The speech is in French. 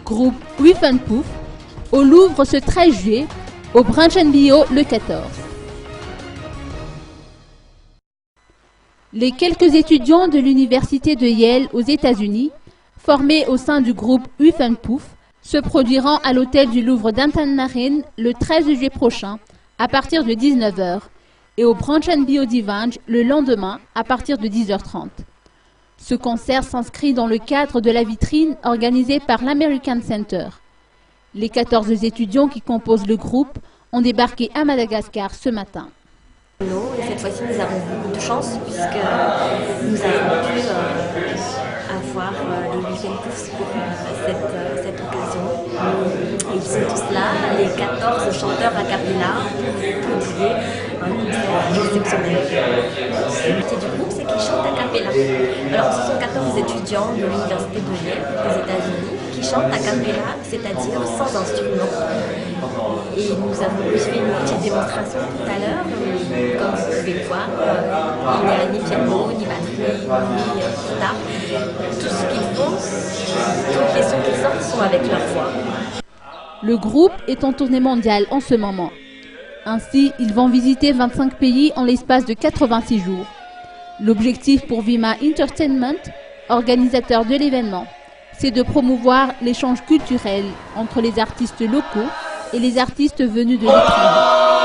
groupe Whiff and Poof, au Louvre ce 13 juillet, au Branch Bio le 14. Les quelques étudiants de l'université de Yale aux États-Unis, formés au sein du groupe Whiff and Poof, se produiront à l'hôtel du Louvre Downtown Marine le 13 juillet prochain à partir de 19 h et au Branch Bio d'Evange le lendemain à partir de 10 h 30. Ce concert s'inscrit dans le cadre de la vitrine organisée par l'American Center. Les 14 étudiants qui composent le groupe ont débarqué à Madagascar ce matin. Et cette fois-ci, nous avons beaucoup de chance puisque nous avons pu avoir les Whiff and Poof pour cette occasion. Et ils sont tous là, les 14 chanteurs a cappella, pour publier un concert exceptionnel. C'est du groupe, c'est qu'ils chantent a cappella. Alors, ce sont 14 étudiants de l'université de Yale, aux États-Unis, qui chantent a cappella, c'est-à-dire sans instrument. Et nous avons fait une petite démonstration tout à l'heure. Comme vous pouvez le voir, il n'y a ni piano, ni batterie, ni guitare. Tout ce qu'ils font, toutes les sons qui sortent sont avec leur voix. Le groupe est en tournée mondiale en ce moment. Ainsi, ils vont visiter 25 pays en l'espace de 86 jours. L'objectif pour Vima Entertainment, organisateur de l'événement, c'est de promouvoir l'échange culturel entre les artistes locaux et les artistes venus de l'étranger.